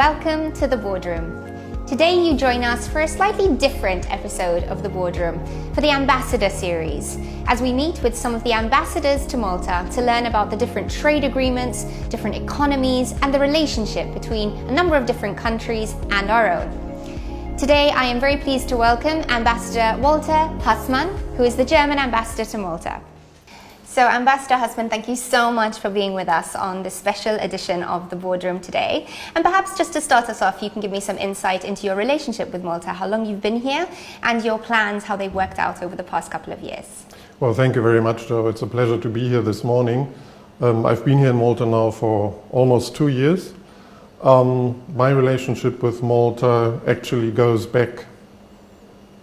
welcome to the Boardroom. Today you join us for a slightly different episode of the Boardroom for the Ambassador series, as we meet with some of the ambassadors to Malta to learn about the different trade agreements, different economies, and the relationship between a number of different countries and our own. Today I am very pleased to welcome Ambassador Walter Haßmann, who is the German ambassador to Malta. So Ambassador Haßmann, thank you so much for being with us on this special edition of the Boardroom today. And perhaps just to start us off, you can give me some insight into your relationship with Malta, how long you've been here, and your plans, how they've worked out over the past couple of years. Well, thank you very much, Jo. It's a pleasure to be here this morning. I've been here in Malta now for almost 2 years. My relationship with Malta actually goes back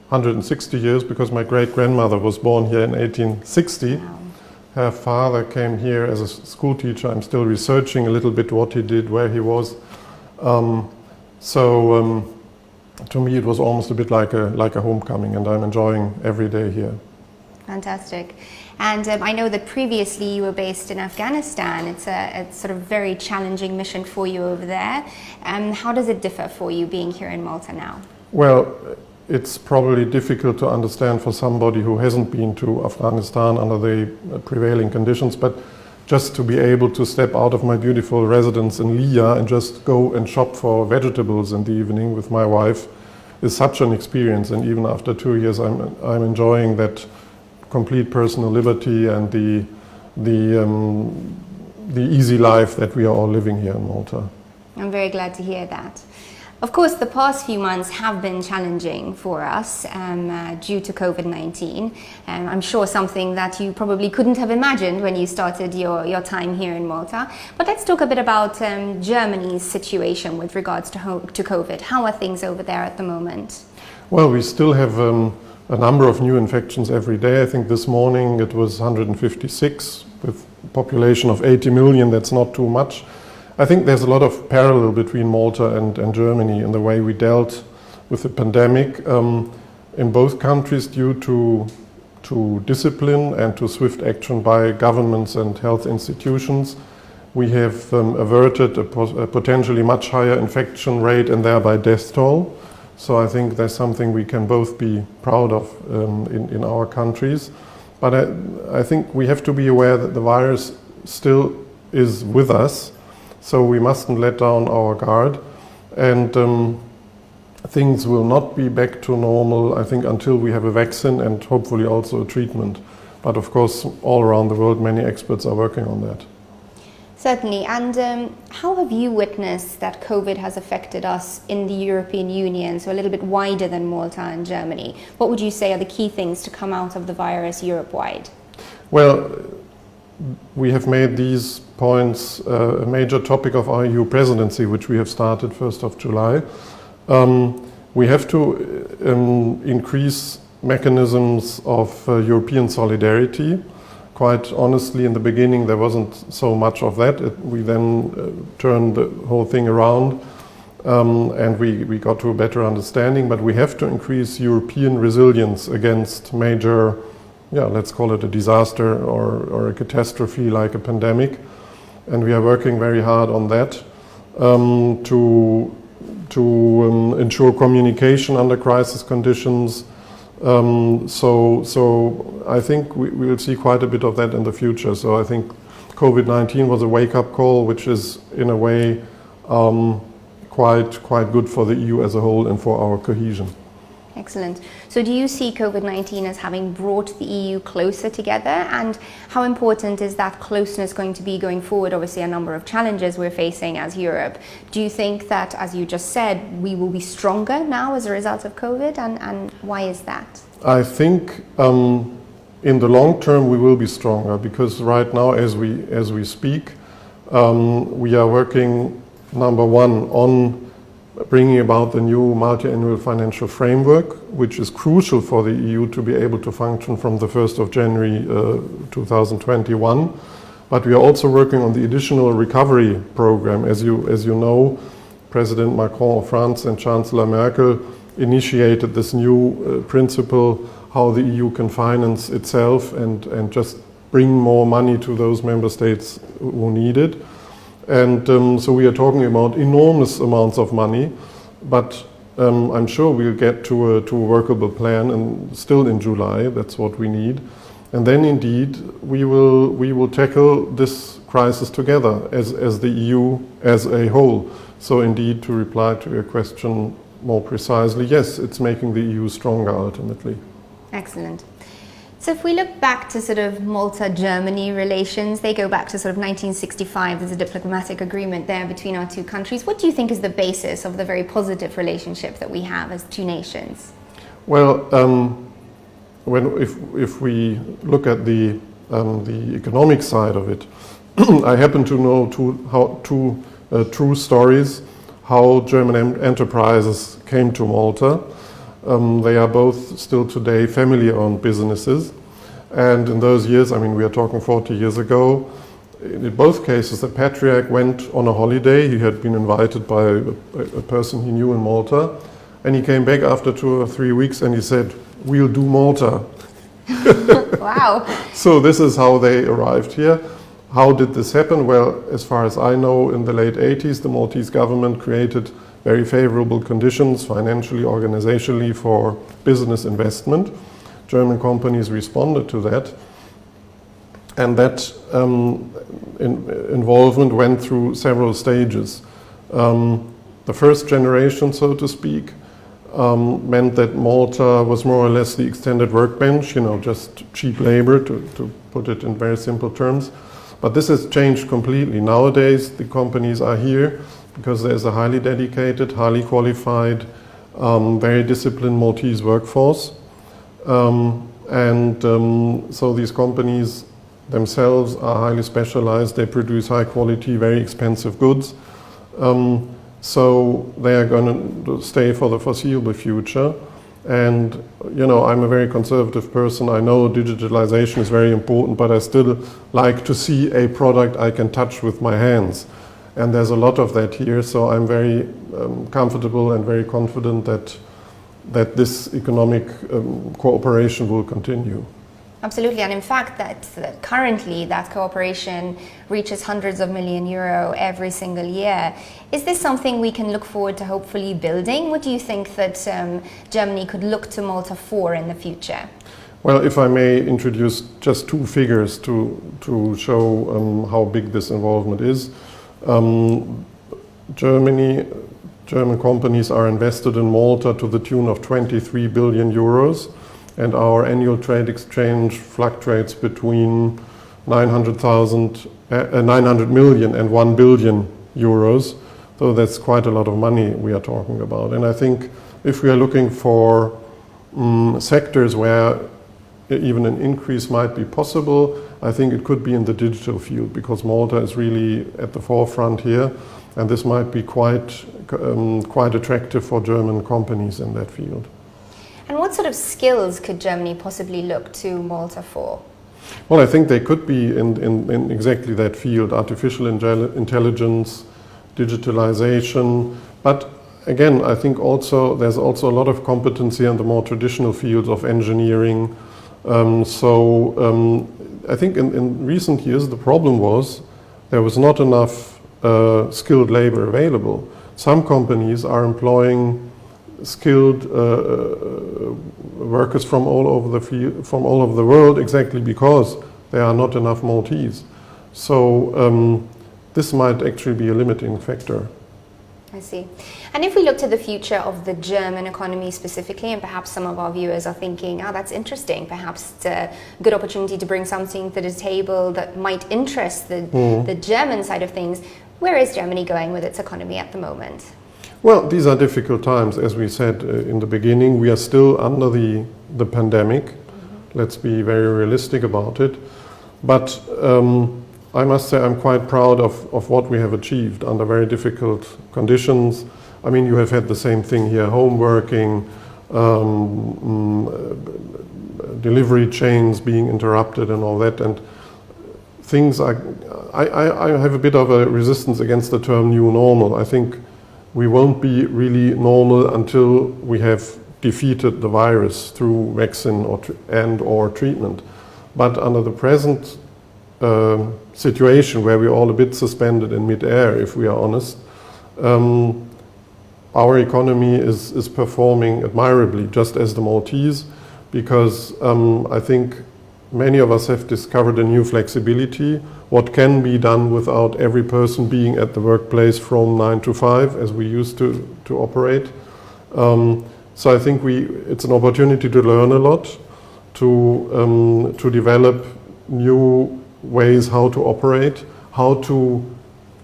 160 years because my great-grandmother was born here in 1860. Wow. Her father came here as a school teacher. I'm still researching a little bit what he did, where he was. To me it was almost a bit like a homecoming, and I'm enjoying every day here. Fantastic. And I know that previously you were based in Afghanistan. It's a sort of very challenging mission for you over there. How does it differ for you being here in Malta now? Well, it's probably difficult to understand for somebody who hasn't been to Afghanistan under the prevailing conditions, but just to be able to step out of my beautiful residence in Liya and just go and shop for vegetables in the evening with my wife is such an experience. And even after 2 years, I'm enjoying that complete personal liberty and the easy life that we are all living here in Malta. I'm very glad to hear that. Of course, the past few months have been challenging for us due to Covid-19. I'm sure something that you probably couldn't have imagined when you started your time here in Malta. But let's talk a bit about Germany's situation with regards to Covid. How are things over there at the moment? Well, we still have a number of new infections every day. I think this morning it was 156 with a population of 80 million. That's not too much. I think there's a lot of parallel between Malta and Germany in the way we dealt with the pandemic. In both countries, due to discipline and to swift action by governments and health institutions, we have averted a potentially much higher infection rate and thereby death toll. So I think there's something we can both be proud of in our countries. But I think we have to be aware that the virus still is with us. So we mustn't let down our guard, and things will not be back to normal, I think, until we have a vaccine and hopefully also a treatment. But of course, all around the world, many experts are working on that. Certainly. And how have you witnessed that COVID has affected us in the European Union, so a little bit wider than Malta and Germany? What would you say are the key things to come out of the virus Europe-wide? Well, we have made these points a major topic of our EU presidency, which we have started 1st of July. We have to increase mechanisms of European solidarity. Quite honestly, in the beginning, there wasn't so much of that. We then turned the whole thing around and we got to a better understanding. But we have to increase European resilience against major, let's call it a disaster or a catastrophe like a pandemic. And we are working very hard on that to ensure communication under crisis conditions. So I think we will see quite a bit of that in the future. So I think COVID-19 was a wake-up call, which is in a way quite good for the EU as a whole and for our cohesion. Excellent. So do you see COVID-19 as having brought the EU closer together, and how important is that closeness going to be going forward? Obviously a number of challenges we're facing as Europe. Do you think that, as you just said, we will be stronger now as a result of COVID, and why is that? I think in the long term we will be stronger, because right now as we speak we are working, number one, on bringing about the new multi-annual financial framework, which is crucial for the EU to be able to function from the 1st of January 2021. But we are also working on the additional recovery program. As you know, President Macron of France and Chancellor Merkel initiated this new principle, how the EU can finance itself and just bring more money to those member states who need it. And so we are talking about enormous amounts of money, but I'm sure we'll get to a workable plan, and still in July. That's what we need. And then indeed we will tackle this crisis together as the EU as a whole. So indeed, to reply to your question more precisely, yes, it's making the EU stronger ultimately. Excellent. So if we look back to sort of Malta-Germany relations, they go back to sort of 1965. There's a diplomatic agreement there between our two countries. What do you think is the basis of the very positive relationship that we have as two nations? Well, if we look at the economic side of it, I happen to know two true stories how German enterprises came to Malta. They are both still today family-owned businesses, and in those years, I mean, we are talking 40 years ago, in both cases the patriarch went on a holiday. He had been invited by a person he knew in Malta, and he came back after 2 or 3 weeks and he said, "We'll do Malta." Wow. So this is how they arrived here. How did this happen? Well, as far as I know, in the late 80s, the Maltese government created very favorable conditions, financially, organizationally, for business investment. German companies responded to that. And that involvement went through several stages. The first generation, so to speak, meant that Malta was more or less the extended workbench, just cheap labor, to put it in very simple terms. But this has changed completely. Nowadays, the companies are here because there's a highly dedicated, highly qualified, very disciplined Maltese workforce. So these companies themselves are highly specialized. They produce high quality, very expensive goods. So they are going to stay for the foreseeable future. And, I'm a very conservative person. I know digitalization is very important, but I still like to see a product I can touch with my hands. And there's a lot of that here, so I'm very comfortable and very confident that this economic cooperation will continue. Absolutely, and in fact, that currently that cooperation reaches hundreds of million euro every single year. Is this something we can look forward to hopefully building? What do you think that Germany could look to Malta for in the future? Well, if I may introduce just two figures to show how big this involvement is. German companies are invested in Malta to the tune of 23 billion euros. And our annual trade exchange fluctuates between 900 million and 1 billion euros. So that's quite a lot of money we are talking about. And I think if we are looking for sectors where even an increase might be possible, I think it could be in the digital field, because Malta is really at the forefront here, and this might be quite attractive for German companies in that field. And what sort of skills could Germany possibly look to Malta for? Well, I think they could be in exactly that field: artificial intelligence, digitalization. But again, I think there's also a lot of competency in the more traditional fields of engineering. I think in recent years the problem was there was not enough skilled labor available. Some companies are employing skilled workers from all over the world, exactly because there are not enough Maltese. So this might actually be a limiting factor. I see. And if we look to the future of the German economy specifically, and perhaps some of our viewers are thinking, that's interesting, perhaps it's a good opportunity to bring something to the table that might interest the German side of things. Where is Germany going with its economy at the moment? Well, these are difficult times. As we said in the beginning, we are still under the pandemic. Mm-hmm. Let's be very realistic about it. But I must say I'm quite proud of what we have achieved under very difficult conditions. I mean, you have had the same thing here: home working, delivery chains being interrupted and all that. And things I have a bit of a resistance against the term new normal. I think we won't be really normal until we have defeated the virus through vaccine or treatment. But under the present situation where we're all a bit suspended in mid-air, if we are honest. Our economy is performing admirably, just as the Maltese, because I think many of us have discovered a new flexibility, what can be done without every person being at the workplace from 9 to 5, as we used to operate. So I think it's an opportunity to learn a lot, to develop new ways how to operate, how to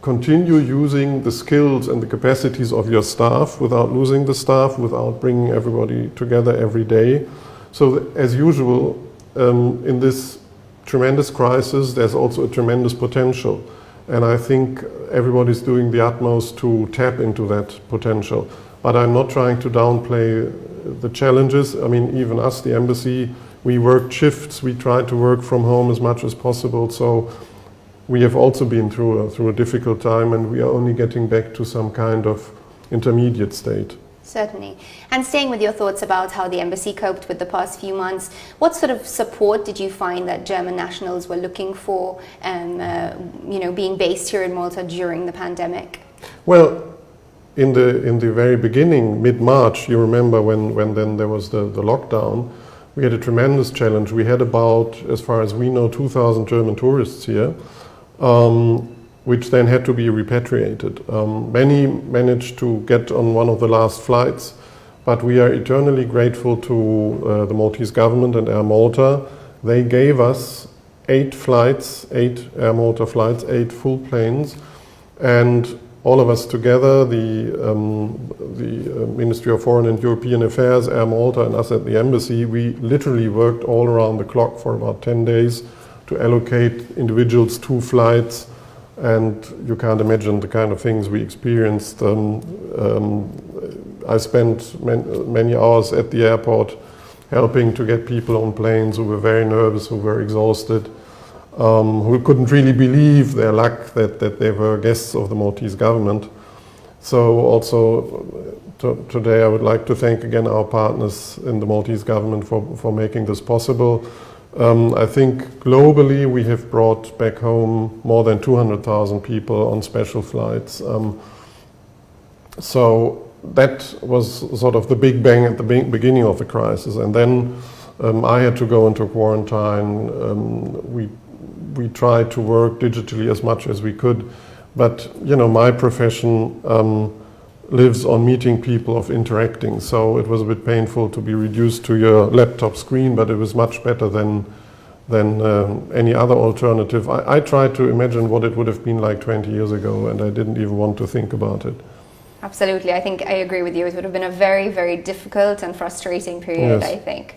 continue using the skills and the capacities of your staff without losing the staff, without bringing everybody together every day. So as usual, in this tremendous crisis, there's also a tremendous potential. And I think everybody's doing the utmost to tap into that potential. But I'm not trying to downplay the challenges. I mean, even us, the embassy, we worked shifts, we tried to work from home as much as possible. So we have also been through a difficult time, and we are only getting back to some kind of intermediate state. Certainly. And staying with your thoughts about how the embassy coped with the past few months, what sort of support did you find that German nationals were looking for, being based here in Malta during the pandemic? Well, in the very beginning, mid-March, you remember when then there was the lockdown, we had a tremendous challenge. We had about, as far as we know, 2,000 German tourists here, which then had to be repatriated. Many managed to get on one of the last flights, but we are eternally grateful to the Maltese government and Air Malta. They gave us 8 flights, 8 Air Malta flights, 8 full planes, and all of us together, the Ministry of Foreign and European Affairs, Air Malta, and us at the embassy, we literally worked all around the clock for about 10 days to allocate individuals 2 flights, and you can't imagine the kind of things we experienced. I spent many hours at the airport helping to get people on planes who were very nervous, who were exhausted, who couldn't really believe their luck that they were guests of the Maltese government. So also today I would like to thank again our partners in the Maltese government for making this possible. I think globally we have brought back home more than 200,000 people on special flights. So that was sort of the big bang at the beginning of the crisis. And then I had to go into quarantine. We tried to work digitally as much as we could. But, my profession lives on meeting people, of interacting. So it was a bit painful to be reduced to your laptop screen, but it was much better than any other alternative. I tried to imagine what it would have been like 20 years ago, and I didn't even want to think about it. Absolutely. I think I agree with you. It would have been a very, very difficult and frustrating period, yes. I think.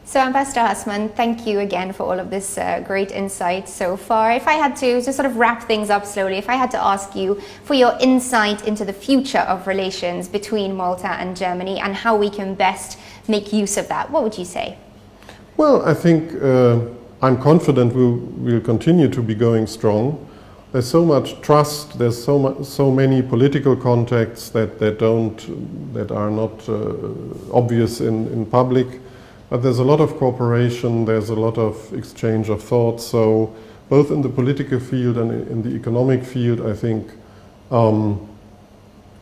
So Ambassador Haßmann, thank you again for all of this great insight so far. If I had to sort of wrap things up slowly, if I had to ask you for your insight into the future of relations between Malta and Germany and how we can best make use of that, what would you say? Well, I think I'm confident we'll continue to be going strong. There's so much trust, there's so many political contacts that are not obvious in public. But there's a lot of cooperation, there's a lot of exchange of thoughts. So both in the political field and in the economic field, I think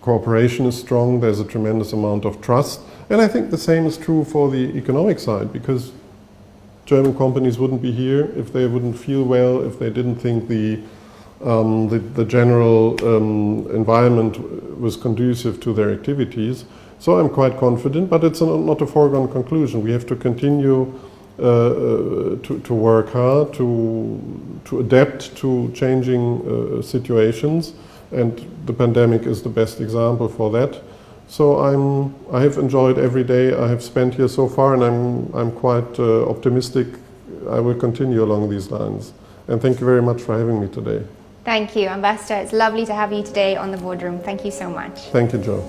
cooperation is strong, there's a tremendous amount of trust. And I think the same is true for the economic side, because German companies wouldn't be here if they wouldn't feel well, if they didn't think the general environment was conducive to their activities. So I'm quite confident, but it's not a foregone conclusion. We have to continue to work hard, to adapt to changing situations, and the pandemic is the best example for that. So I have enjoyed every day I have spent here so far, and I'm quite optimistic I will continue along these lines. And thank you very much for having me today. Thank you, Ambassador. It's lovely to have you today on the Boardroom. Thank you so much. Thank you, Jo.